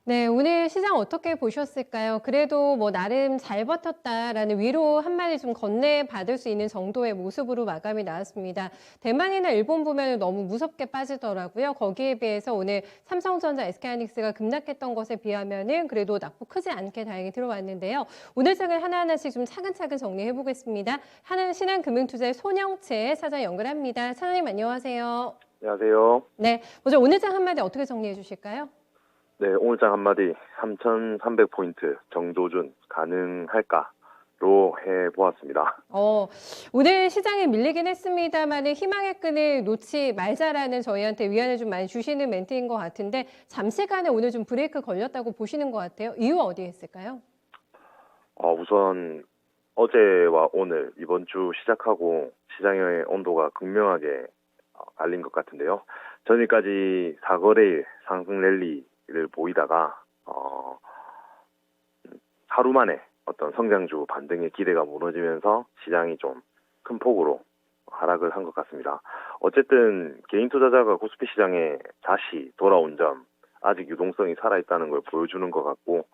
네, 오늘 시장 어떻게 보셨을까요? 그래도 뭐 나름 잘 버텼다라는 위로 한마디 좀 건네받을 수 있는 정도의 모습으로 마감이 나왔습니다. 대만이나 일본 보면 너무 무섭게 빠지더라고요. 거기에 비해서 오늘 삼성전자, SK하이닉스가 급락했던 것에 비하면은 그래도 낙폭 크지 않게 다행히 들어왔는데요. 오늘 장을 하나하나씩 좀 차근차근 정리해 보겠습니다. 하나는 신한금융투자의 손영채 사장 연결합니다. 사장님 안녕하세요. 안녕하세요. 네, 먼저 오늘 장 한마디 어떻게 정리해 주실까요? 네, 오늘장 한마디 3,300포인트 정조준 가능할까로 해보았습니다. 어, 오늘 시장에 밀리긴 했습니다만은 희망의 끈을 놓지 말자라는 저희한테 위안을 좀 많이 주시는 멘트인 것 같은데 잠시간에 오늘 좀 브레이크 걸렸다고 보시는 것 같아요. 이유 어디에 있을까요? 우선 어제와 오늘 이번 주 시작하고 시장의 온도가 극명하게 갈린 것 같은데요. 전일까지 4거래일 상승 랠리를 보이다가 하루 만에 어떤 성장주 반등의 기대가 무너지면서 시장이 좀 큰 폭으로 하락을 한 것 같습니다. 어쨌든 개인 투자자가 코스피 시장에 다시 돌아온 점, 아직 유동성이 살아있다는 걸 보여주는 것 같고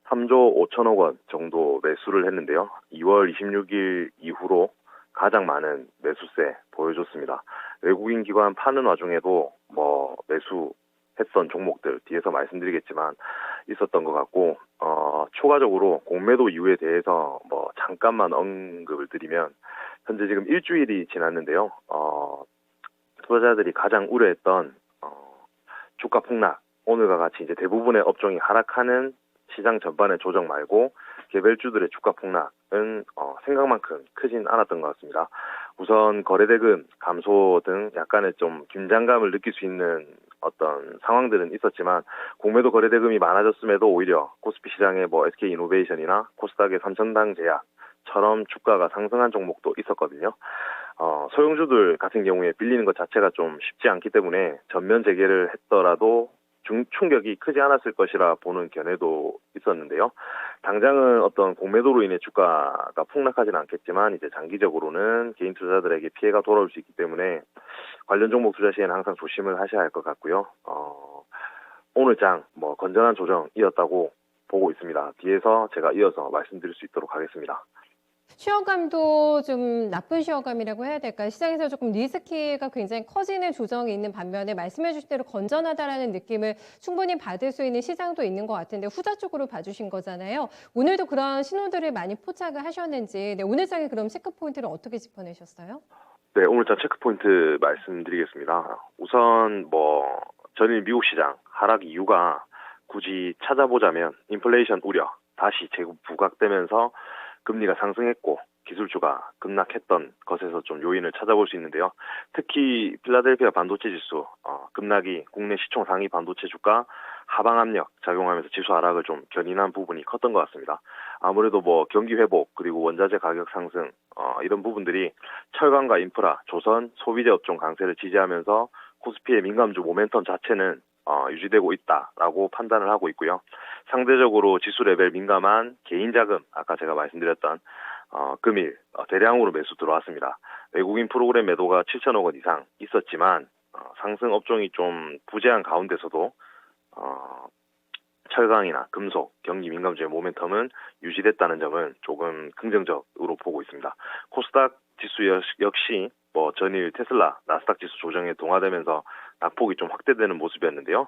3조 5천억 원 정도 매수를 했는데요. 2월 26일 이후로 가장 많은 매수세 보여줬습니다. 외국인 기관 파는 와중에도 뭐 매수했던 종목들 뒤에서 말씀드리겠지만 있었던 것 같고 추가적으로 공매도 이유에 대해서 뭐 잠깐만 언급을 드리면 현재 지금 일주일이 지났는데요. 투자자들이 가장 우려했던 주가 폭락, 오늘과 같이 이제 대부분의 업종이 하락하는 시장 전반의 조정 말고 개별주들의 주가 폭락은 생각만큼 크진 않았던 것 같습니다. 우선 거래대금 감소 등 약간의 좀 긴장감을 느낄 수 있는 어떤 상황들은 있었지만 공매도 거래대금이 많아졌음에도 오히려 코스피 시장의 뭐 SK이노베이션이나 코스닥의 삼천당 제약처럼 주가가 상승한 종목도 있었거든요. 소형주들 같은 경우에 빌리는 것 자체가 좀 쉽지 않기 때문에 전면 재개를 했더라도 충격이 크지 않았을 것이라 보는 견해도 있었는데요. 당장은 어떤 공매도로 인해 주가가 폭락하지는 않겠지만 이제 장기적으로는 개인 투자자들에게 피해가 돌아올 수 있기 때문에 관련 종목 투자 시에는 항상 조심을 하셔야 할 것 같고요. 오늘 장 뭐 건전한 조정이었다고 보고 있습니다. 뒤에서 제가 이어서 말씀드릴 수 있도록 하겠습니다. 쉬어감도 좀 나쁜 쉬어감이라고 해야 될까요? 시장에서 조금 리스키가 굉장히 커지는 조정이 있는 반면에 말씀해 주신 대로 건전하다라는 느낌을 충분히 받을 수 있는 시장도 있는 것 같은데 후자 쪽으로 봐주신 거잖아요. 오늘도 그런 신호들을 많이 포착을 하셨는지, 네, 오늘 장에 그럼 체크포인트를 어떻게 짚어내셨어요? 네, 오늘장 체크포인트 말씀드리겠습니다. 우선 뭐 전일 미국 시장 하락 이유가 굳이 찾아보자면 인플레이션 우려 다시 재부각되면서 금리가 상승했고 기술주가 급락했던 것에서 좀 요인을 찾아볼 수 있는데요. 특히 필라델피아 반도체 지수 급락이 국내 시총 상위 반도체 주가 하방 압력 작용하면서 지수 하락을 좀 견인한 부분이 컸던 것 같습니다. 아무래도 뭐 경기 회복 그리고 원자재 가격 상승 이런 부분들이 철강과 인프라, 조선, 소비재 업종 강세를 지지하면서 코스피의 민감주 모멘텀 자체는 유지되고 있다라고 판단을 하고 있고요. 상대적으로 지수 레벨 민감한 개인 자금, 아까 제가 말씀드렸던 금일 대량으로 매수 들어왔습니다. 외국인 프로그램 매도가 7천억 원 이상 있었지만 상승 업종이 좀 부재한 가운데서도 철강이나 금속, 경기 민감주의 모멘텀은 유지됐다는 점은 조금 긍정적으로 보고 있습니다. 코스닥 지수 역시 뭐 전일 테슬라, 나스닥 지수 조정에 동화되면서 낙폭이 좀 확대되는 모습이었는데요.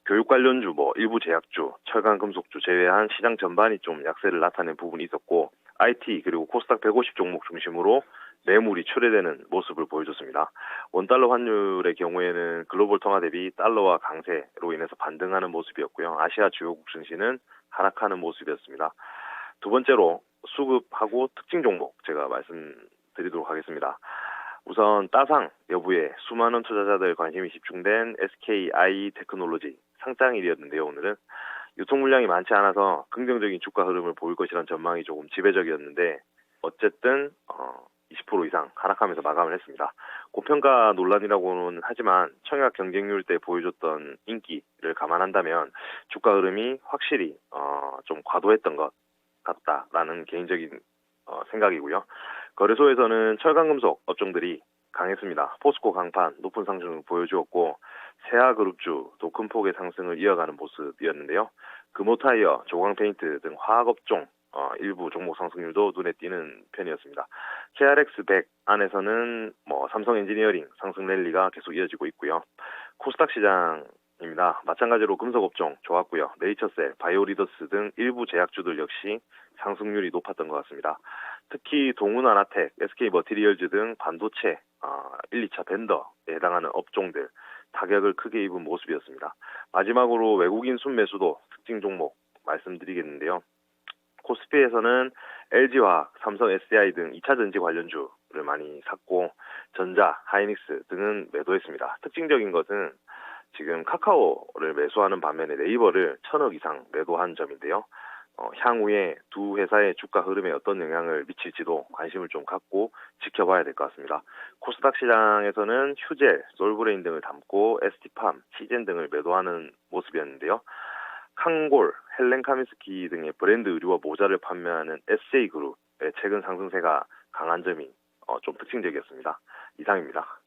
교육 관련주, 뭐 일부 제약주, 철강 금속주 제외한 시장 전반이 좀 약세를 나타낸 부분이 있었고 IT 그리고 코스닥 150 종목 중심으로 매물이 출회되는 모습을 보여줬습니다. 원달러 환율의 경우에는 글로벌 통화 대비 달러와 강세로 인해서 반등하는 모습이었고요. 아시아 주요국 증시는 하락하는 모습이었습니다. 두 번째로 수급하고 특징 종목 제가 말씀드리도록 하겠습니다. 우선 따상 여부에 수많은 투자자들 관심이 집중된 SKI 테크놀로지 상장일이었는데요. 오늘은 유통 물량이 많지 않아서 긍정적인 주가 흐름을 보일 것이라는 전망이 조금 지배적이었는데 어쨌든 20% 이상 하락하면서 마감을 했습니다. 고평가 논란이라고는 하지만 청약 경쟁률 때 보여줬던 인기를 감안한다면 주가 흐름이 확실히 좀 과도했던 것 같다라는 개인적인 생각이고요. 거래소에서는 철강금속 업종들이 강했습니다. 포스코 강판 높은 상승을 보여주었고 세아그룹주도 큰 폭의 상승을 이어가는 모습이었는데요. 금호타이어, 조광페인트 등 화학업종 일부 종목 상승률도 눈에 띄는 편이었습니다. KRX100 안에서는 삼성 엔지니어링 상승 랠리가 계속 이어지고 있고요. 코스닥 시장입니다. 마찬가지로 금속업종 좋았고요. 네이처셀, 바이오리더스 등 일부 제약주들 역시 상승률이 높았던 것 같습니다. 특히 동훈아나텍, SK머티리얼즈 등 반도체 1, 2차 벤더에 해당하는 업종들 타격을 크게 입은 모습이었습니다. 마지막으로 외국인 순매수도 특징 종목 말씀드리겠는데요. 코스피에서는 LG화학, 삼성 SDI 등 2차 전지 관련주를 많이 샀고 전자, 하이닉스 등은 매도했습니다. 특징적인 것은 지금 카카오를 매수하는 반면에 네이버를 1,000억 이상 매도한 점인데요. 향후에 두 회사의 주가 흐름에 어떤 영향을 미칠지도 관심을 좀 갖고 지켜봐야 될 것 같습니다. 코스닥 시장에서는 휴젤, 솔브레인 등을 담고 ST팜, 시젠 등을 매도하는 모습이었는데요. 칸골, 헬렌 카민스키 등의 브랜드 의류와 모자를 판매하는 SJ그룹의 최근 상승세가 강한 점이 좀 특징적이었습니다. 이상입니다.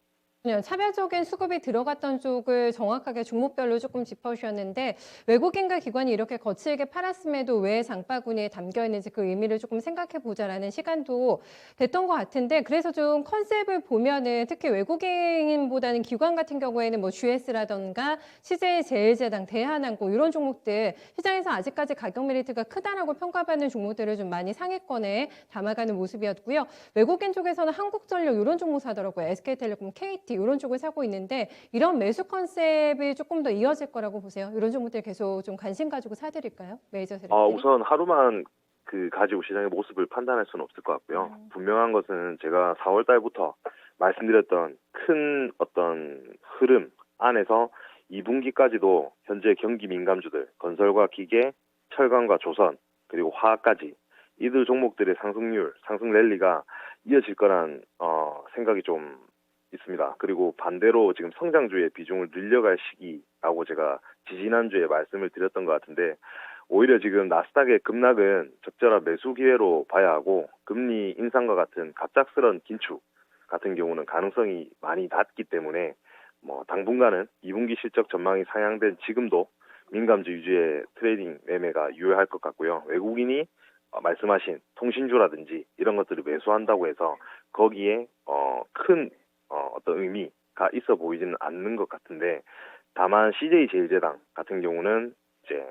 차별적인 수급이 들어갔던 쪽을 정확하게 종목별로 조금 짚어주셨는데 외국인과 기관이 이렇게 거칠게 팔았음에도 왜 장바구니에 담겨 있는지 그 의미를 조금 생각해 보자라는 시간도 됐던 것 같은데 그래서 좀 컨셉을 보면은 특히 외국인보다는 기관 같은 경우에는 뭐 GS라던가 CJ제일제당, 대한항공 이런 종목들 시장에서 아직까지 가격 메리트가 크다라고 평가받는 종목들을 좀 많이 상위권에 담아가는 모습이었고요. 외국인 쪽에서는 한국전력 이런 종목 사더라고요. SK텔레콤, KT 이런 쪽을 사고 있는데 이런 매수 컨셉이 조금 더 이어질 거라고 보세요. 이런 종목들 계속 좀 관심 가지고 사드릴까요? 메이저 세력들이. 우선 하루만 가지고 시장의 모습을 판단할 수는 없을 것 같고요. 분명한 것은 제가 4월 달부터 말씀드렸던 큰 어떤 흐름 안에서 2분기까지도 현재 경기 민감주들, 건설과 기계, 철강과 조선, 그리고 화학까지 이들 종목들의 상승률, 상승 랠리가 이어질 거란 생각이 좀 있습니다. 그리고 반대로 지금 성장주의 비중을 늘려갈 시기라고 제가 지지난주에 말씀을 드렸던 것 같은데 오히려 지금 나스닥의 급락은 적절한 매수 기회로 봐야 하고 금리 인상과 같은 갑작스런 긴축 같은 경우는 가능성이 많이 낮기 때문에 당분간은 2분기 실적 전망이 상향된 지금도 민감주 위주의 트레이딩 매매가 유효할 것 같고요. 외국인이 말씀하신 통신주라든지 이런 것들을 매수한다고 해서 거기에 큰 어떤 의미가 있어 보이지는 않는 것 같은데 다만 CJ제일제당 같은 경우는 이제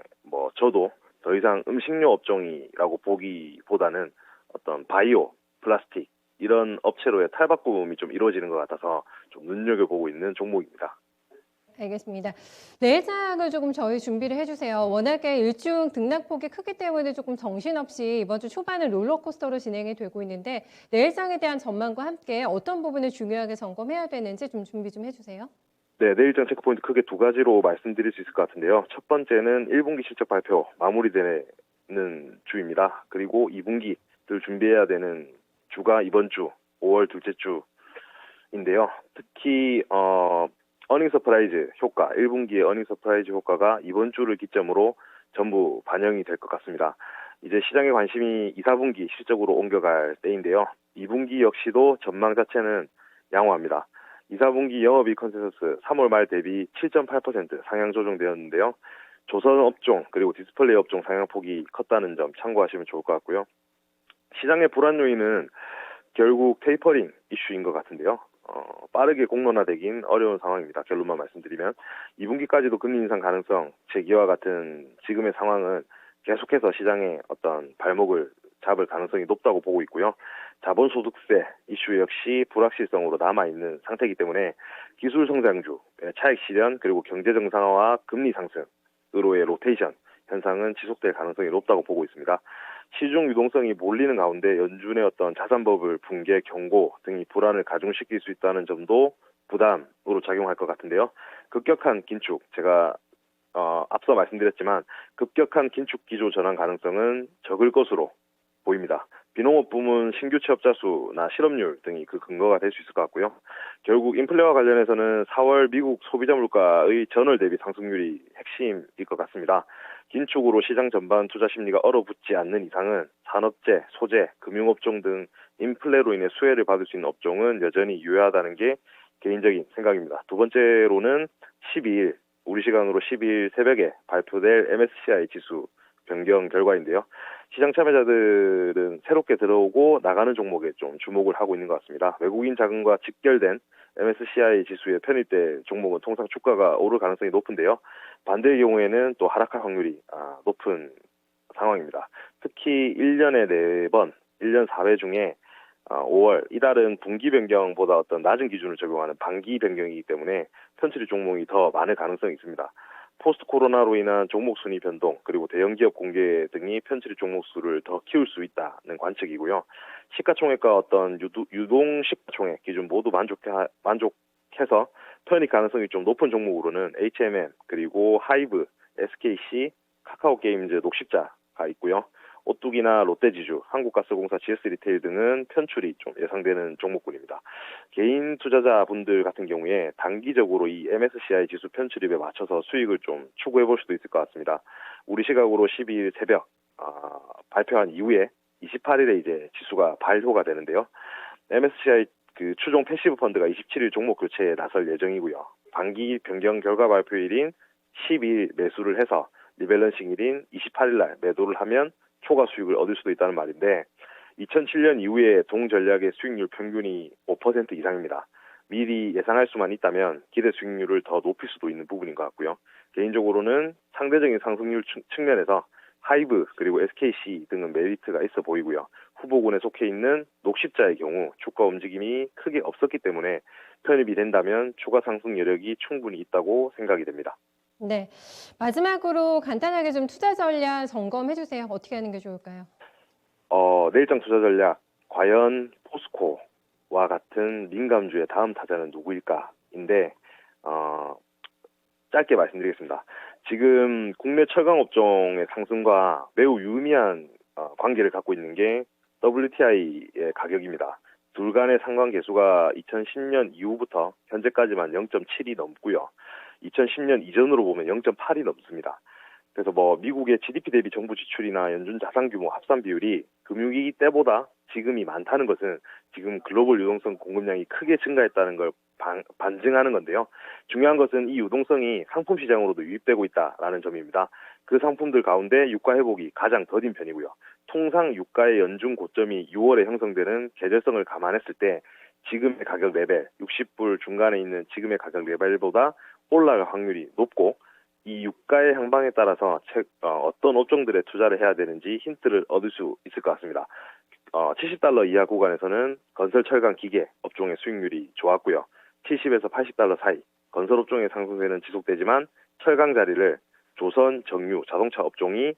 저도 더 이상 음식료 업종이라고 보기보다는 어떤 바이오, 플라스틱 이런 업체로의 탈바꿈이 좀 이루어지는 것 같아서 좀 눈여겨보고 있는 종목입니다. 알겠습니다. 내일 장을 조금 저희 준비를 해주세요. 워낙에 일중 등락폭이 크기 때문에 조금 정신없이 이번 주 초반은 롤러코스터로 진행이 되고 있는데 내일 장에 대한 전망과 함께 어떤 부분을 중요하게 점검해야 되는지 좀 준비 좀 해주세요. 네, 내일장 체크포인트 크게 두 가지로 말씀드릴 수 있을 것 같은데요. 첫 번째는 1분기 실적 발표 마무리되는 주입니다. 그리고 2분기를 준비해야 되는 주가 이번 주 5월 둘째 주인데요. 특히 어닝 서프라이즈 효과, 1분기의 어닝 서프라이즈 효과가 이번 주를 기점으로 전부 반영이 될 것 같습니다. 이제 시장의 관심이 2, 4분기 실적으로 옮겨갈 때인데요. 2분기 역시도 전망 자체는 양호합니다. 2, 4분기 영업이익 컨센서스 3월 말 대비 7.8% 상향 조정되었는데요. 조선 업종 그리고 디스플레이 업종 상향폭이 컸다는 점 참고하시면 좋을 것 같고요. 시장의 불안 요인은 결국 테이퍼링 이슈인 것 같은데요. 빠르게 공론화되긴 어려운 상황입니다. 결론만 말씀드리면 2분기까지도 금리 인상 가능성 제기와 같은 지금의 상황은 계속해서 시장의 어떤 발목을 잡을 가능성이 높다고 보고 있고요. 자본소득세 이슈 역시 불확실성으로 남아있는 상태이기 때문에 기술 성장주, 차익 실현 그리고 경제 정상화와 금리 상승으로의 로테이션 현상은 지속될 가능성이 높다고 보고 있습니다. 시중 유동성이 몰리는 가운데 연준의 어떤 자산버블 붕괴 경고 등이 불안을 가중시킬 수 있다는 점도 부담으로 작용할 것 같은데요. 급격한 긴축, 제가 앞서 말씀드렸지만 급격한 긴축 기조 전환 가능성은 적을 것으로 보입니다. 비농업 부문 신규 취업자 수나 실업률 등이 그 근거가 될 수 있을 것 같고요. 결국 인플레와 관련해서는 4월 미국 소비자 물가의 전월 대비 상승률이 핵심일 것 같습니다. 긴축으로 시장 전반 투자 심리가 얼어붙지 않는 이상은 산업재, 소재, 금융업종 등 인플레로 인해 수혜를 받을 수 있는 업종은 여전히 유효하다는 게 개인적인 생각입니다. 두 번째로는 12일, 우리 시간으로 12일 새벽에 발표될 MSCI 지수 변경 결과인데요. 시장 참여자들은 새롭게 들어오고 나가는 종목에 좀 주목을 하고 있는 것 같습니다. 외국인 자금과 직결된 MSCI 지수에 편입된 종목은 통상 주가가 오를 가능성이 높은데요. 반대의 경우에는 또 하락할 확률이 높은 상황입니다. 특히 1년에 4번, 1년 4회 중에 5월, 이달은 분기 변경보다 어떤 낮은 기준을 적용하는 반기 변경이기 때문에 편취리 종목이 더 많을 가능성이 있습니다. 포스트 코로나로 인한 종목 순위 변동, 그리고 대형 기업 공개 등이 편취리 종목 수를 더 키울 수 있다는 관측이고요. 시가총액과 어떤 유동 시가총액 기준 모두 만족해서 편입 가능성이 좀 높은 종목으로는 HMM, 그리고 하이브, SKC, 카카오게임즈, 녹십자가 있고요. 오뚜기나 롯데지주, 한국가스공사, GS리테일 등은 편출이 좀 예상되는 종목군입니다. 개인 투자자분들 같은 경우에 단기적으로 이 MSCI 지수 편출입에 맞춰서 수익을 좀 추구해 볼 수도 있을 것 같습니다. 우리 시각으로 12일 새벽 발표한 이후에 28일에 이제 지수가 발효가 되는데요. MSCI 그 추종 패시브 펀드가 27일 종목 교체에 나설 예정이고요. 반기 변경 결과 발표일인 12일 매수를 해서 리밸런싱일인 28일 날 매도를 하면 초과 수익을 얻을 수도 있다는 말인데 2007년 이후에 동전략의 수익률 평균이 5% 이상입니다. 미리 예상할 수만 있다면 기대 수익률을 더 높일 수도 있는 부분인 것 같고요. 개인적으로는 상대적인 상승률 측면에서 하이브 그리고 SKC 등은 메리트가 있어 보이고요. 후보군에 속해 있는 녹십자의 경우 주가 움직임이 크게 없었기 때문에 편입이 된다면 추가 상승 여력이 충분히 있다고 생각이 됩니다. 네. 마지막으로 간단하게 좀 투자 전략 점검해 주세요. 어떻게 하는 게 좋을까요? 내일장 투자 전략, 과연 포스코와 같은 민감주의 다음 타자는 누구일까인데, 짧게 말씀드리겠습니다. 지금 국내 철강 업종의 상승과 매우 유의미한 관계를 갖고 있는 게 WTI의 가격입니다. 둘 간의 상관계수가 2010년 이후부터 현재까지만 0.7이 넘고요. 2010년 이전으로 보면 0.8이 넘습니다. 그래서 미국의 GDP 대비 정부 지출이나 연준 자산 규모 합산 비율이 금융위기 때보다 지금이 많다는 것은 지금 글로벌 유동성 공급량이 크게 증가했다는 걸 반증하는 건데요. 중요한 것은 이 유동성이 상품 시장으로도 유입되고 있다라는 점입니다. 그 상품들 가운데 유가 회복이 가장 더딘 편이고요. 통상 유가의 연중 고점이 6월에 형성되는 계절성을 감안했을 때 지금의 가격 레벨, 60불 중간에 있는 지금의 가격 레벨보다 올라갈 확률이 높고 이 유가의 향방에 따라서 어떤 업종들에 투자를 해야 되는지 힌트를 얻을 수 있을 것 같습니다. $70 이하 구간에서는 건설, 철강, 기계 업종의 수익률이 좋았고요. 70에서 $80 사이 건설 업종의 상승세는 지속되지만 철강 자리를 조선, 정유, 자동차 업종이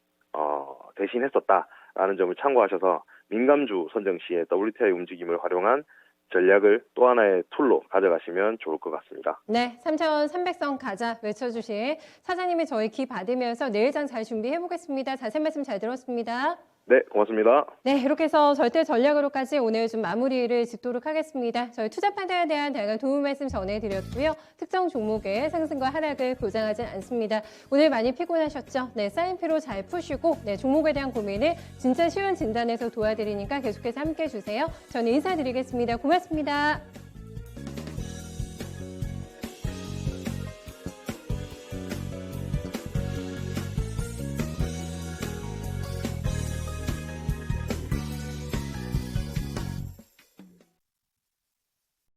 대신했었다라는 점을 참고하셔서 민감주 선정 시에 WTI 움직임을 활용한 전략을 또 하나의 툴로 가져가시면 좋을 것 같습니다. 네, 3,300선 가자 외쳐주신 사장님이 저희 기 받으면서 내일장 잘 준비해 보겠습니다. 자세한 말씀 잘 들었습니다. 네, 고맙습니다. 네, 이렇게 해서 절대 전략으로까지 오늘 좀 마무리를 짓도록 하겠습니다. 저희 투자 판단에 대한 다양한 도움 말씀 전해드렸고요. 특정 종목의 상승과 하락을 보장하진 않습니다. 오늘 많이 피곤하셨죠? 네, 쌓인 피로 잘 푸시고 네, 종목에 대한 고민을 진짜 쉬운 진단에서 도와드리니까 계속해서 함께해 주세요. 저는 인사드리겠습니다. 고맙습니다.